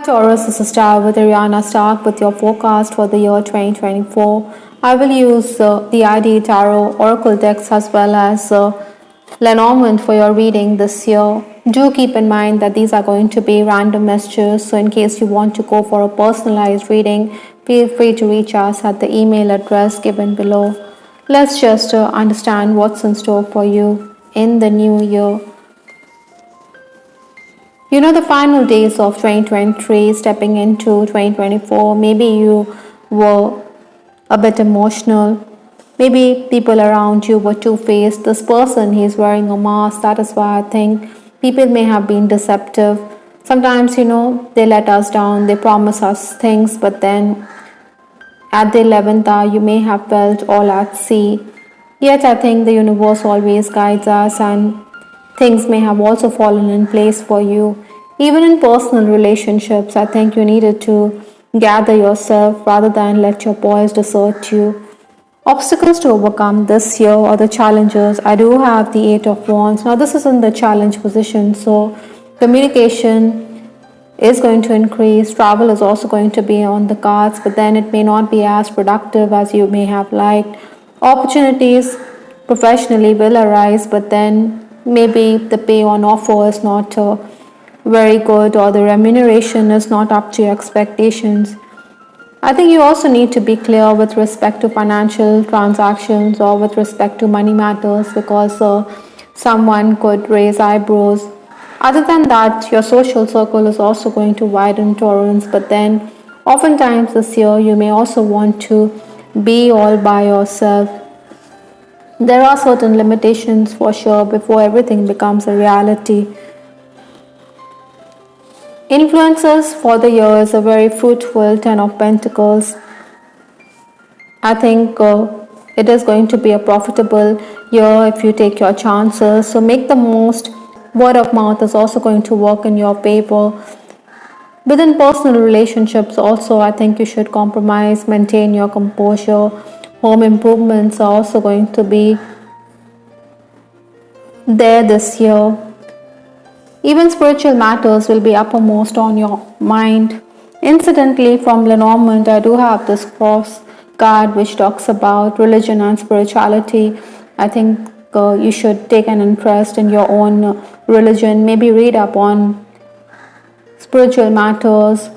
Taurus, this is Star with Ariana Stark with your forecast for the year 2024. I will use the ID Tarot Oracle decks as well as Lenormand for your reading this year. Do keep in mind that these are going to be random messages, so in case you want to go for a personalized reading, feel free to reach us at the email address given below. Let's just understand what's in store for you in the new year. The final days of 2023, stepping into 2024, maybe you were a bit emotional. Maybe people around you were two-faced. This person, he's wearing a mask. That is why I think people may have been deceptive. Sometimes, they let us down. They promise us things, but then at the 11th hour, you may have felt all at sea. Yet I think the universe always guides us and things may have also fallen in place for you. Even in personal relationships, I think you needed to gather yourself rather than let your poise desert you. Obstacles to overcome this year or the challenges. I do have the Eight of Wands. Now this is in the challenge position, so communication is going to increase. Travel is also going to be on the cards, but then it may not be as productive as you may have liked. Opportunities professionally will arise, but then maybe the pay on offer is not very good or the remuneration is not up to your expectations. I think you also need to be clear with respect to financial transactions or with respect to money matters, because someone could raise eyebrows. Other than that, your social circle is also going to widen, Taurus, but then oftentimes this year you may also want to be all by yourself. There are certain limitations for sure before everything becomes a reality. Influences for the year is a very fruitful Ten of Pentacles. I think it is going to be a profitable year if you take your chances. So make the most. Word of mouth is also going to work in your favor. Within personal relationships also, I think you should compromise, maintain your composure. Home improvements are also going to be there this year. Even spiritual matters will be uppermost on your mind. Incidentally, from Lenormand, I do have this cross card which talks about religion and spirituality. I think you should take an interest in your own religion, maybe read up on spiritual matters,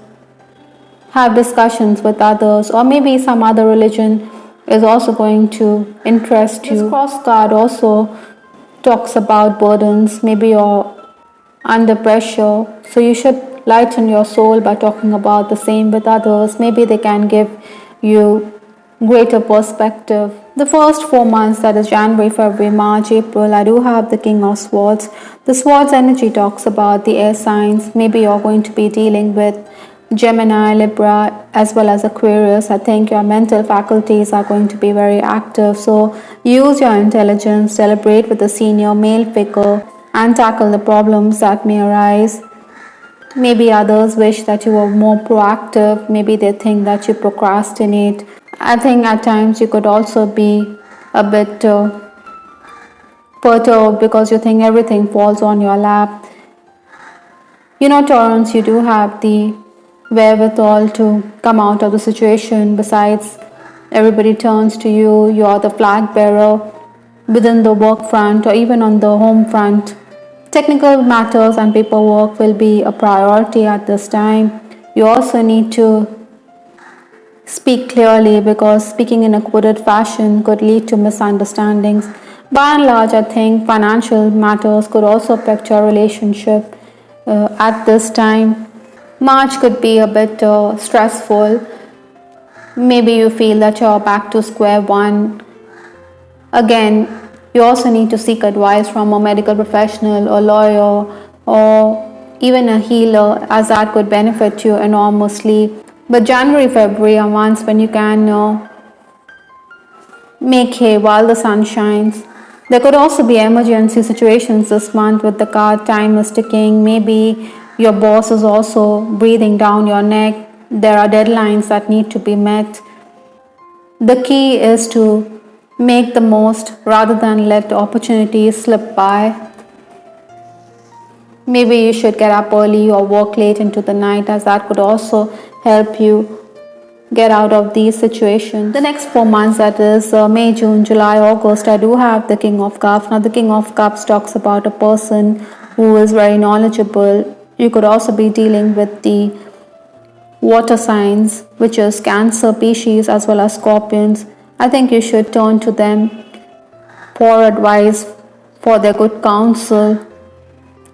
have discussions with others, or maybe some other religion is also going to interest you. This cross card also talks about burdens, maybe you're under pressure, so you should lighten your soul by talking about the same with others. Maybe they can give you greater perspective. The first 4 months, that is January, February, March, April, I do have the King of Swords. The Swords energy talks about the air signs. Maybe you're going to be dealing with Gemini, Libra, as well as Aquarius. I think your mental faculties are going to be very active, so use your intelligence, celebrate with a senior male figure, and tackle the problems that may arise. Maybe others wish that you were more proactive. Maybe they think that you procrastinate. I think at times you could also be a bit perturbed because you think everything falls on your lap. Taurus, you do have the wherewithal to come out of the situation. Besides, everybody turns to you. You're the flag bearer within the work front or even on the home front. Technical matters and paperwork will be a priority at this time. You also need to speak clearly, because speaking in a coded fashion could lead to misunderstandings. By and large, I think financial matters could also affect your relationship at this time. March could be a bit stressful. Maybe you feel that you're back to square one. Again, you also need to seek advice from a medical professional, a lawyer, or even a healer, as that could benefit you enormously. But January, February are months when you can make hay while the sun shines. There could also be emergency situations this month with the card time is ticking. Maybe your boss is also breathing down your neck. There are deadlines that need to be met. The key is to make the most rather than let opportunities slip by. Maybe you should get up early or work late into the night, as that could also help you get out of these situations. The next 4 months, that is May, June, July, August, I do have the King of Cups. Now, the King of Cups talks about a person who is very knowledgeable. You could also be dealing with the water signs, which is Cancer, Pisces, as well as Scorpions. I think you should turn to them for advice, for their good counsel.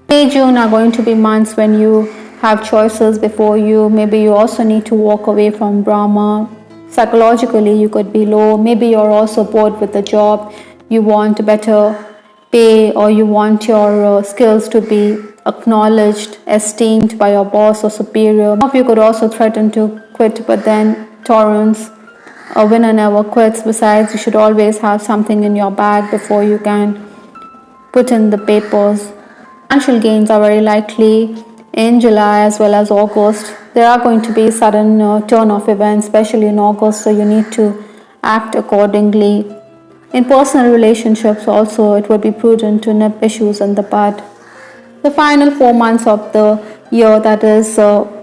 May, June are going to be months when you have choices before you. Maybe you also need to walk away from drama. Psychologically, you could be low. Maybe you're also bored with the job. You want better pay, or you want your skills to be acknowledged, esteemed by your boss or superior. Some of you could also threaten to quit, but then Taurus, a winner never quits. Besides, you should always have something in your bag before you can put in the papers. Financial gains are very likely in July as well as August. There are going to be sudden turn of events, especially in August, so you need to act accordingly. In personal relationships also, it would be prudent to nip issues in the bud. The final 4 months of the year, that is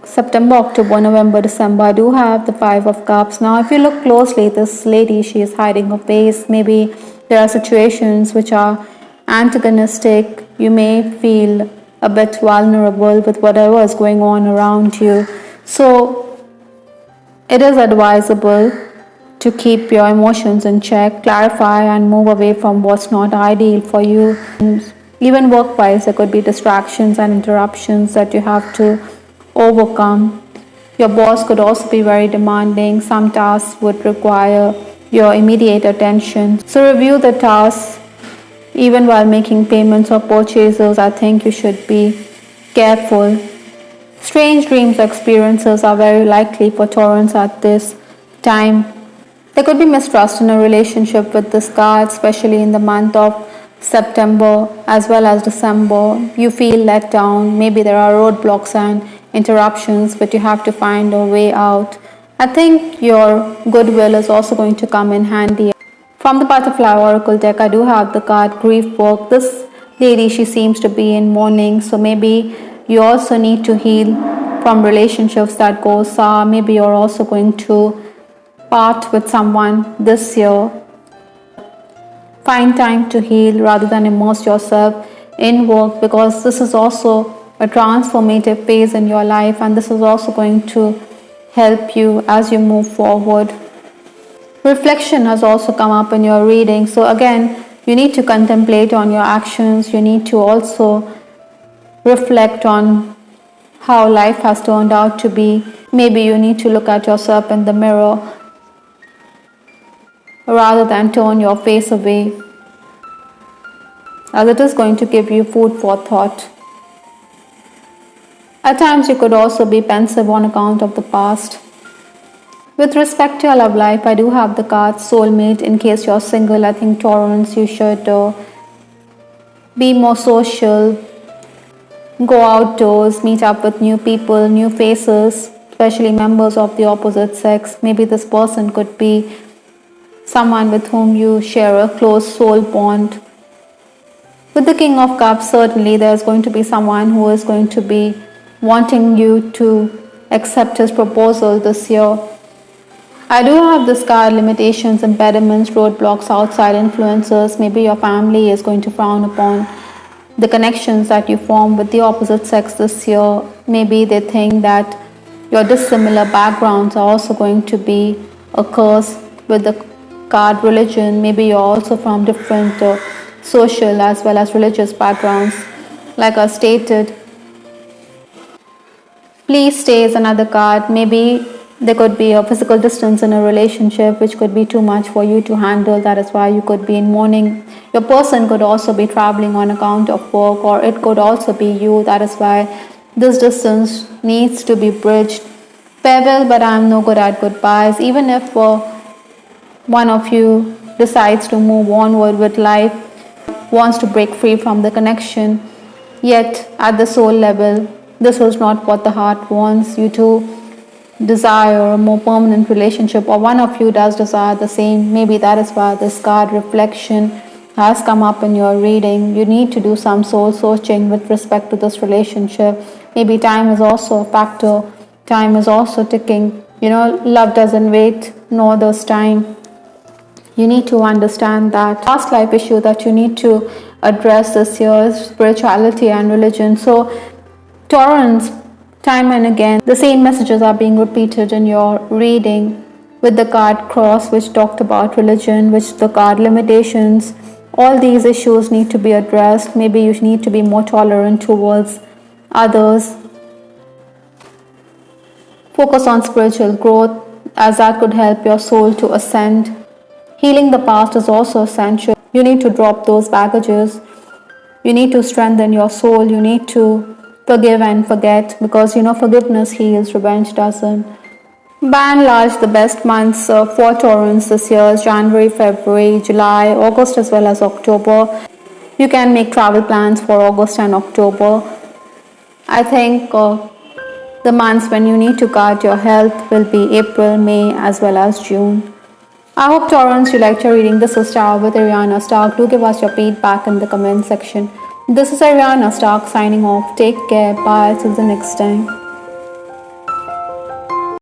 September, October, November, December, I do have the Five of Cups. Now, if you look closely, this lady, she is hiding her face. Maybe there are situations which are antagonistic. You may feel a bit vulnerable with whatever is going on around you. So it is advisable to keep your emotions in check, clarify and move away from what's not ideal for you. Even work-wise, there could be distractions and interruptions that you have to overcome. Your boss could also be very demanding. Some tasks would require your immediate attention. So review the tasks. Even while making payments or purchases, I think you should be careful. Strange dreams or experiences are very likely for Taurus at this time. There could be mistrust in a relationship with this card, especially in the month of September as well as December. You feel let down. Maybe there are roadblocks and interruptions, but you have to find a way out. I think your goodwill is also going to come in handy. From the Butterfly Oracle deck, I do have the card Grief Work. This lady, she seems to be in mourning, so maybe you also need to heal from relationships that go sour. Maybe you're also going to part with someone this year. Find time to heal rather than immerse yourself in work, because this is also a transformative phase in your life, and this is also going to help you as you move forward. Reflection has also come up in your reading. So again, you need to contemplate on your actions. You need to also reflect on how life has turned out to be. Maybe you need to look at yourself in the mirror rather than turn your face away, as it is going to give you food for thought. At times you could also be pensive on account of the past. With respect to your love life, I do have the card Soulmate. In case you're single, I think Taurus, you should be more social, go outdoors, meet up with new people, new faces, especially members of the opposite sex. Maybe this person could be someone with whom you share a close soul bond. With the King of Cups, certainly there's going to be someone who is going to be wanting you to accept his proposal this year. I do have this card limitations, impediments, roadblocks, outside influences. Maybe your family is going to frown upon the connections that you form with the opposite sex this year. Maybe they think that your dissimilar backgrounds are also going to be a curse. With the card religion, maybe you're also from different social as well as religious backgrounds. Like I stated, please stay is another card. Maybe there could be a physical distance in a relationship which could be too much for you to handle. That is why you could be in mourning. Your person could also be traveling on account of work, or it could also be you. That is why this distance needs to be bridged. Farewell, but I am no good at goodbyes. Even if one of you decides to move onward with life, wants to break free from the connection, yet at the soul level, this is not what the heart wants. You to desire a more permanent relationship, or one of you does desire the same. Maybe that is why this card reflection has come up in your reading. You need to do some soul searching with respect to this relationship. Maybe time is also a factor. Time is also ticking. Love doesn't wait, nor does time. You need to understand that past life issue that you need to address this year is spirituality and religion. So, Taurus, time and again, the same messages are being repeated in your reading with the card cross, which talked about religion, which the card limitations. All these issues need to be addressed. Maybe you need to be more tolerant towards others. Focus on spiritual growth, as that could help your soul to ascend. Healing the past is also essential. You need to drop those baggages. You need to strengthen your soul. You need to forgive and forget, because forgiveness heals, revenge doesn't. By and large, the best months for Taurus this year is January, February, July, August, as well as October. You can make travel plans for August and October. I think the months when you need to guard your health will be April, May, as well as June. I hope, Taurus, you liked your reading. This is Star with Ariana Stark. Do give us your feedback in the comment section. This is Ariana Stark signing off. Take care. Bye. Till the next time.